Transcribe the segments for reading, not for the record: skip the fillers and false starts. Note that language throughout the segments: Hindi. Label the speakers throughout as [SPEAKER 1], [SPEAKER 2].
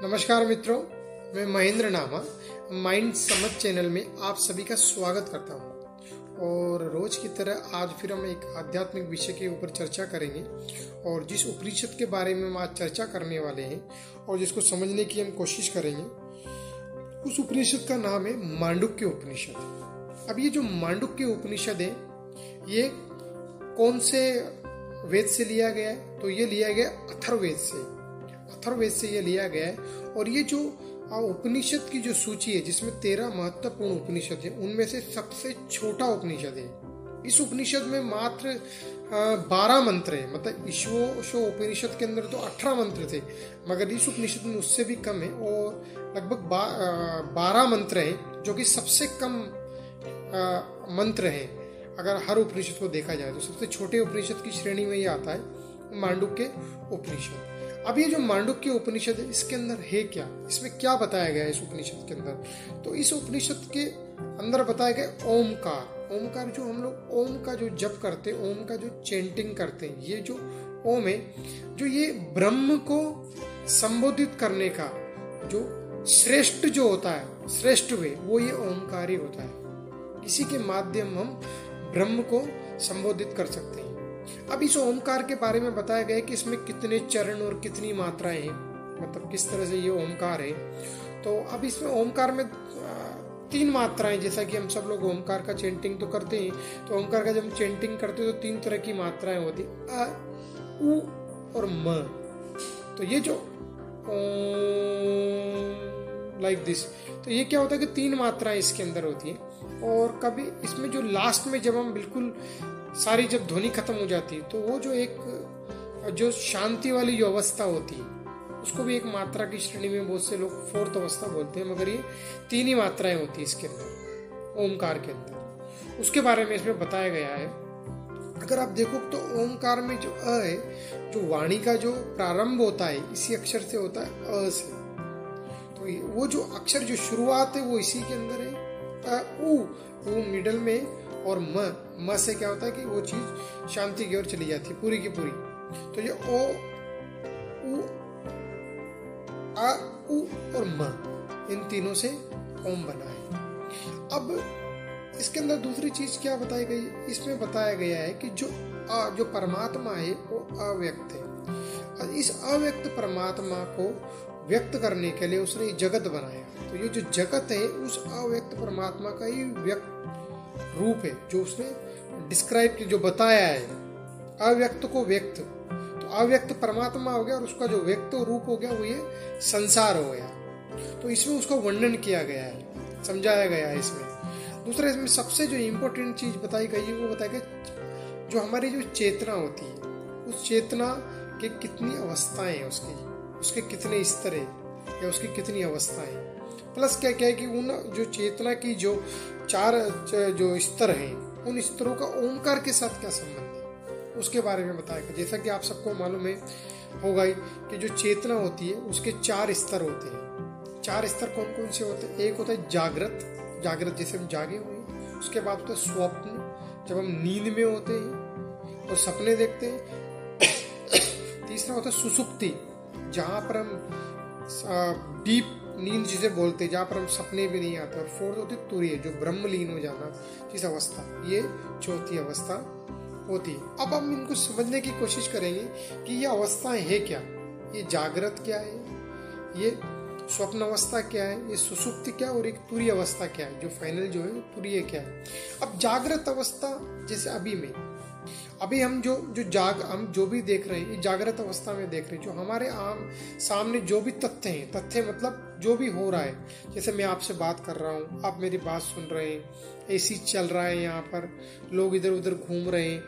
[SPEAKER 1] नमस्कार मित्रों, मैं महेंद्र नामा माइंड समझ चैनल में आप सभी का स्वागत करता हूं। और रोज की तरह आज फिर हम एक आध्यात्मिक विषय के ऊपर चर्चा करेंगे। और जिस उपनिषद के बारे में हम आज चर्चा करने वाले हैं और जिसको समझने की हम कोशिश करेंगे, उस उपनिषद का नाम है मांडुक्य उपनिषद। अब ये जो मांडुक्य उपनिषद है, ये कौन से वेद से लिया गया है? तो ये लिया गया अथर्ववेद से। अथर्ववेद से ये लिया गया है। और ये जो उपनिषद की जो सूची है, जिसमें 13 महत्वपूर्ण उपनिषद है, उनमें से सबसे छोटा उपनिषद है। इस उपनिषद में मात्र 12 मंत्र है। मतलब ईश्वो उपनिषद के अंदर तो 18 मंत्र थे, मगर इस उपनिषद में उससे भी कम है। और लगभग 12 मंत्र है, जो कि सबसे कम मंत्र है अगर हर उपनिषद को देखा जाए। तो सबसे छोटे उपनिषद की श्रेणी में ये आता है मांडुक्य उपनिषद। अब ये जो मांडुक्य उपनिषद है, इसके अंदर है क्या, इसमें क्या बताया गया है इस उपनिषद के अंदर? तो इस उपनिषद के अंदर बताया गया ओमकार। ओमकार जो हम लोग ओम का जो जप करते हैं, ओम का जो चैंटिंग करते हैं, ये जो ओम है, जो ये ब्रह्म को संबोधित करने का जो श्रेष्ठ जो होता है, श्रेष्ठ वे, वो ये ओमकार ही होता है। इसी के माध्यम हम ब्रह्म को संबोधित कर सकते हैं। अब इस ओमकार के बारे में बताया गया है कि इसमें कितने चरण और कितनी मात्राएं हैं, मतलब किस तरह से ये ओमकार है। तो अब इसमें ओमकार में 3 मात्राएं, जैसा कि हम सब लोग ओमकार का चैंटिंग तो करते हैं। तो ओमकार का जब हम चैंटिंग करते हैं तो 3 तरह की मात्राएं होती, अ, उ और म। तो ये जो लाइक दिस, तो ये क्या होता है कि 3 मात्राएं इसके अंदर होती हैं। और कभी इसमें जो लास्ट में जब हम बिल्कुल सारी जब ध्वनि खत्म हो जाती है, तो वो जो एक जो शांति वाली जो अवस्था होती है, उसको भी एक मात्रा की श्रेणी में बहुत से लोग 4th अवस्था बोलते हैं, मगर ये 3 ही मात्राएं होती है इसके अंदर, ओमकार के अंदर। उसके बारे में इसमें बताया गया है। अगर आप देखो तो ओमकार में जो अ है, जो वाणी का जो प्रारंभ होता है, इसी अक्षर से होता है, अ से। तो वो जो अक्षर जो शुरुआत है वो इसी के अंदर है। उ मिडल में, और म से क्या होता है कि वो चीज शांति की ओर चली जाती है पूरी की पूरी। तो ये ओ, उ, आ, उ और म, इन तीनों से ओम बना है। अब इसके अंदर दूसरी चीज क्या बताई गई? इसमें बताया गया है कि जो परमात्मा है वो अव्यक्त है। इस अव्यक्त परमात्मा को व्यक्त करने के लिए उसने जगत बनाया। तो ये जो जगत है, उस अव्यक्त परमात्मा का ही व्यक्त रूप है, जो उसने डिस्क्राइब किया, जो बताया है। अव्यक्त को व्यक्त, तो अव्यक्त परमात्मा हो गया, और उसका जो व्यक्त रूप हो गया वो ये संसार हो गया। तो इसमें उसका वर्णन किया गया है, समझाया गया है इसमें। दूसरा, इसमें सबसे जो इम्पोर्टेंट चीज बताई गई है वो बताया गया, जो हमारी जो चेतना होती है, उस चेतना के कितनी अवस्थाएं हैं, उसके कितने स्तर है, या उसकी कितनी अवस्थाएं। प्लस क्या क्या है कि उन जो चेतना की जो 4 जो स्तर हैं, उन स्तरों का ओमकार के साथ क्या संबंध है, उसके बारे में बताया गया। जैसा कि आप सबको मालूम है होगा कि जो चेतना होती है उसके 4 स्तर होते हैं। 4 स्तर कौन कौन से होते हैं? एक होता है जागृत, जैसे हम जागे हुए हैं। उसके बाद होता है स्वप्न, जब हम नींद में होते हैं और सपने देखते हैं। तीसरा होता है सुसुप्ति, जहां पर हम डीप नींद जिसे बोलते हैं, जहां पर हम सपने भी नहीं आते। और 4th होती है तुरीय, जो ब्रह्मलीन हो जाना, जिस अवस्था, ये 4थी अवस्था होती है। अब हम इनको समझने की कोशिश करेंगे कि ये अवस्थाएं है क्या, ये जागृत क्या है, ये स्वप्न अवस्था क्या है, ये सुसुप्ति क्या, और एक तुरीय अवस्था क्या है, जो फाइनल जो है तुरीय क्या है। अब जागृत अवस्था, जैसे अभी हम हम जो भी देख रहे हैं, ये जागृत अवस्था में देख रहे हैं। जो हमारे सामने जो भी तथ्य मतलब जो भी हो रहा है, जैसे मैं आपसे बात कर रहा हूँ, आप मेरी बात सुन रहे हैं, एसी चल रहा है, यहाँ पर लोग इधर उधर घूम रहे हैं,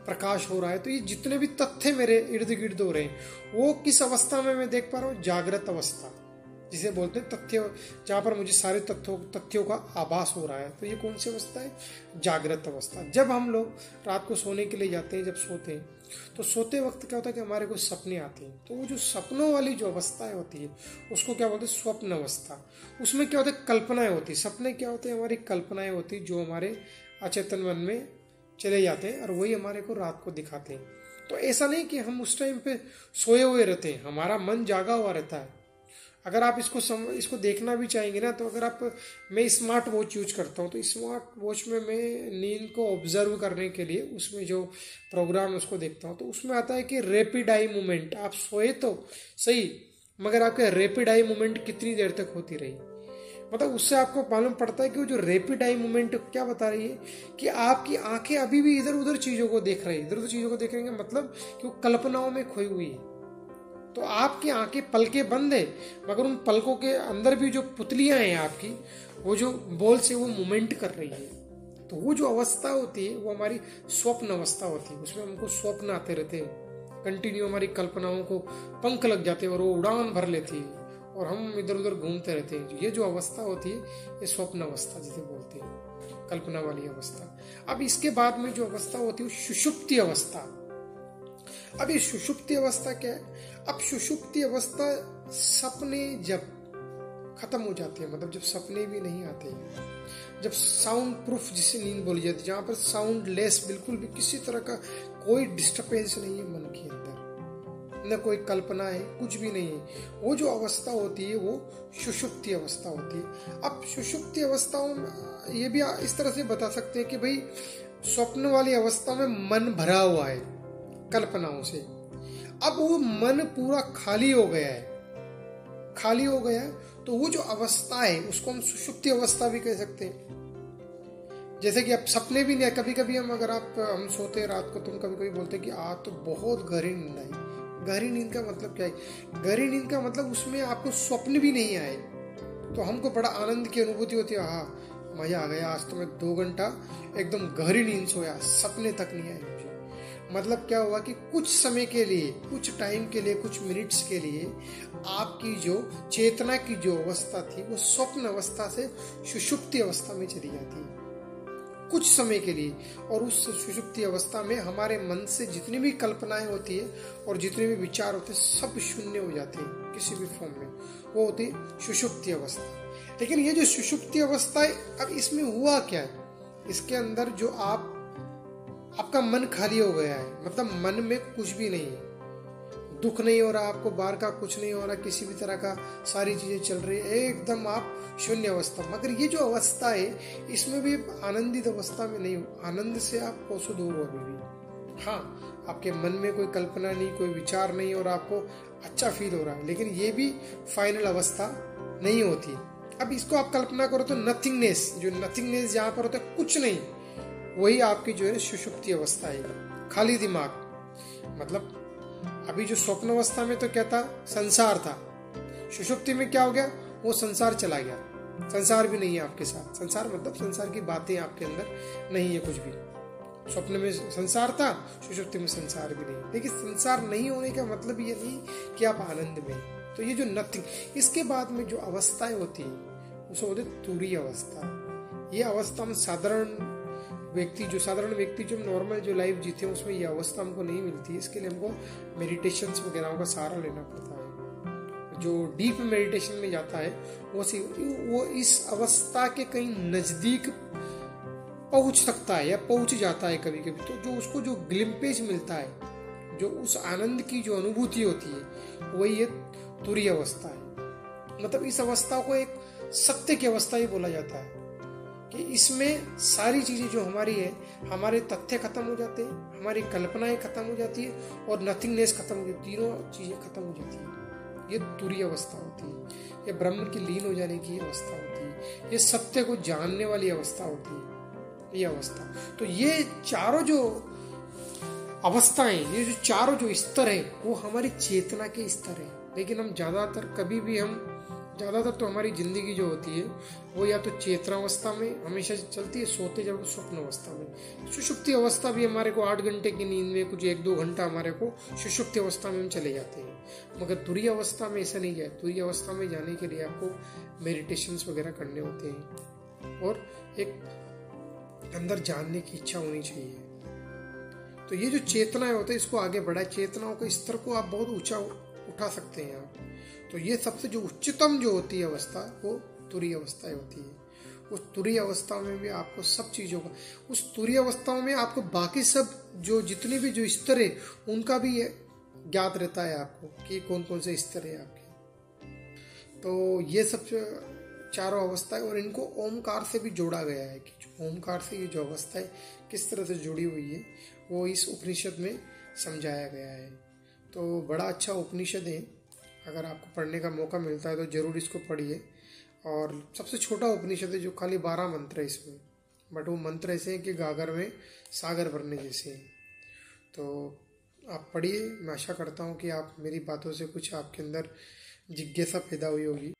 [SPEAKER 1] प्रकाश हो रहा है। तो ये जितने भी तथ्य मेरे इर्द गिर्द हो रहे हैं, वो किस अवस्था में मैं देख पा रहा हूँ? जागृत अवस्था, जिसे बोलते हैं तथ्य, जहां पर मुझे सारे तथ्यों का आभास हो रहा है। तो ये कौन सी अवस्था है? जागृत अवस्था। जब हम लोग रात को सोने के लिए जाते हैं, जब सोते हैं, तो सोते वक्त क्या होता है कि हमारे को सपने आते हैं। तो वो जो सपनों वाली जो अवस्थाएं होती है, उसको क्या बोलते हैं? स्वप्न अवस्था। उसमें क्या होता है? कल्पनाएं होती है। सपने क्या होते हैं? हमारी कल्पनाएं होती है, जो हमारे अचेतन मन में चले जाते हैं, और वही हमारे को रात को दिखाते हैं। तो ऐसा नहीं कि हम उस टाइम पे सोए हुए रहते हैं, हमारा मन जागा हुआ रहता है। अगर आप इसको देखना भी चाहेंगे ना, तो अगर आप, मैं स्मार्ट वॉच यूज करता हूँ, तो स्मार्ट वॉच में मैं नींद को ऑब्जर्व करने के लिए उसमें जो प्रोग्राम उसको देखता हूँ, तो उसमें आता है कि रैपिड आई मूवमेंट, आप सोए तो सही मगर आपके रैपिड आई मूवमेंट कितनी देर तक होती रही। मतलब उससे आपको मालूम पड़ता है कि वो जो रैपिड आई मूवमेंट क्या बता रही है कि आपकी आंखें अभी भी इधर उधर चीजों को देख रही है। इधर उधर चीजों को देख रही है मतलब कि वो कल्पनाओं में खोई हुई है। तो आपकी आंखें पलकें बंद है मगर उन पलकों के अंदर भी जो पुतलियां हैं आपकी, वो जो बॉल से वो मूवमेंट कर रही है। तो वो जो अवस्था होती है वो हमारी स्वप्न अवस्था होती है। उसमें हमको स्वप्न आते रहते हैं, कंटिन्यू हमारी कल्पनाओं को पंख लग जाते हैं और वो उड़ान भर लेती है और हम इधर उधर घूमते रहते हैं। ये जो अवस्था होती है ये स्वप्न अवस्था जिसे बोलते हैं, कल्पना वाली अवस्था। अब इसके बाद में जो अवस्था होती है सुषुप्ति अवस्था। अब ये सुषुप्ति अवस्था क्या है? अब सुषुप्ति अवस्था सपने जब खत्म हो जाते हैं, मतलब जब सपने भी नहीं आते हैं, जब साउंड प्रूफ जिसे नींद बोली जाती है, जहां पर साउंड लेस, बिल्कुल भी किसी तरह का कोई डिस्टर्बेंस नहीं है मन के अंदर, न कोई कल्पना है, कुछ भी नहीं है, वो जो अवस्था होती है वो सुषुप्ति अवस्था होती है। अब सुषुप्ति अवस्थाओं में ये भी इस तरह से बता सकते हैं कि भाई स्वप्न वाली अवस्था में मन भरा हुआ है कल्पनाओं से। अब वो मन पूरा खाली हो गया है, खाली हो गया है, तो वो जो अवस्था है उसको हम सुषुप्ति अवस्था भी कह सकते हैं। जैसे कि अब सपने भी नहीं, कभी कभी हम सोते हैं रात को, तो हम कभी कभी बोलते हैं कि आज तो बहुत गहरी नींद आई। गहरी नींद का मतलब क्या है? गहरी नींद का मतलब उसमें आपको स्वप्न भी नहीं आए, तो हमको बड़ा आनंद की अनुभूति होती है, हाँ मजा आ गया, आज तो मैं 2 घंटा एकदम गहरी नींद सोया, सपने तक नहीं आए मुझे। मतलब क्या हुआ कि कुछ समय के लिए, कुछ टाइम के लिए, कुछ मिनट्स के लिए आपकी जो चेतना की जो अवस्था थी वो स्वप्न अवस्था से सुषुप्ति अवस्था में चली जाती है कुछ समय के लिए। और उस सुषुप्ति अवस्था में हमारे मन से जितनी भी कल्पनाएं होती है और जितने भी विचार होते हैं सब शून्य हो जाते हैं किसी भी फॉर्म में, वो होती है सुषुप्ति अवस्था। लेकिन ये जो सुषुप्ति अवस्था है, अब इसमें हुआ क्या है? इसके अंदर जो आपका मन खाली हो गया है, मतलब मन में कुछ भी नहीं है, दुख नहीं हो रहा आपको, बाहर का कुछ नहीं हो रहा, किसी भी तरह का, सारी चीजें चल रही है, एकदम आप शून्य अवस्था। मगर ये जो अवस्था है इसमें भी आनंदित अवस्था में नहीं हो, आनंद से आप कोसों दूर हो अभी भी। हाँ, आपके मन में कोई कल्पना नहीं, कोई विचार नहीं और आपको अच्छा फील हो रहा है, लेकिन ये भी फाइनल अवस्था नहीं होती। अब इसको आप कल्पना करो तो नथिंगनेस, जो नथिंगनेस जहां पर होता है कुछ नहीं, वही आपकी जो है सुषुप्ति अवस्था है, खाली दिमाग। मतलब अभी जो स्वप्न अवस्था में तो क्या था? संसार था। सुषुप्ति में क्या हो गया? वो संसार चला गया, संसार भी नहीं है आपके साथ। संसार मतलब संसार की बातें आपके अंदर नहीं है कुछ भी। स्वप्न में संसार था, सुषुप्ति में संसार भी नहीं। लेकिन संसार नहीं होने का मतलब ये नहीं कि आप आनंद में। तो ये जो नथिंग, इसके बाद में जो अवस्थाएं होती है उसे होती है तुरीय अवस्था। ये अवस्था में साधारण व्यक्ति जो नॉर्मल जो लाइफ जीते हैं उसमें ये अवस्था हमको नहीं मिलती है। इसके लिए हमको मेडिटेशन वगैरह का सहारा लेना पड़ता है। जो डीप मेडिटेशन में जाता है वो इस अवस्था के कहीं नजदीक पहुंच सकता है या पहुंच जाता है कभी कभी। तो जो उसको जो ग्लिम्पेज मिलता है, जो उस आनंद की जो अनुभूति होती है, वही ये तुरीय अवस्था है। मतलब इस अवस्था को एक सत्य की अवस्था ही बोला जाता है कि इसमें सारी चीजें जो हमारी है, हमारे तथ्य खत्म हो जाते हैं, हमारी कल्पनाएं खत्म हो जाती है और नथिंगनेस खत्म हो जाती है, तीनों चीजें खत्म हो जाती है। ये तुरीय अवस्था होती है, ये ब्रह्म की लीन हो जाने की अवस्था होती है, ये सत्य को जानने वाली अवस्था होती है, ये अवस्था। तो ये चारों जो अवस्थाएं, ये जो चारों जो स्तर है वो हमारी चेतना के स्तर है। लेकिन हम ज्यादातर तो हमारी जिंदगी जो होती है वो या तो चेतना अवस्था में हमेशा चलती है, सोते जब स्वप्न अवस्था में। सुषुप्ति अवस्था भी हमारे को 8 घंटे की नींद में कुछ 1-2 घंटा हमारे को सुषुप्ति अवस्था में हम चले जाते हैं। मगर तुरीय अवस्था में ऐसा नहीं है। तुरीय अवस्था में जाने के लिए आपको मेडिटेशंस वगैरह करने होते हैं और एक अंदर जानने की इच्छा होनी चाहिए। तो ये जो चेतनाएं होती है इसको आगे बढ़ाए, चेतनाओं के स्तर को आप बहुत ऊंचा उठा सकते हैं आप। तो ये सबसे जो उच्चतम जो होती है अवस्था वो तुरीय अवस्था होती है। उस तुरीय अवस्था में भी आपको सब चीजों का, उस तुरीय अवस्थाओं में आपको बाकी सब जो जितने भी जो स्तर है उनका भी ज्ञात रहता है आपको कि कौन कौन से स्तर है आपके। तो ये सब चारों अवस्थाएं, और इनको ओमकार से भी जोड़ा गया है कि जो ओमकार से ये जो अवस्थाएं किस तरह से जुड़ी हुई है वो इस उपनिषद में समझाया गया है। तो बड़ा अच्छा उपनिषद है, अगर आपको पढ़ने का मौका मिलता है तो जरूर इसको पढ़िए। और सबसे छोटा उपनिषद है, जो खाली 12 मंत्र है इसमें, बट वो मंत्र ऐसे हैं कि गागर में सागर भरने जैसे हैं। तो आप पढ़िए, मैं आशा करता हूँ कि आप मेरी बातों से कुछ आपके अंदर जिज्ञासा पैदा हुई होगी।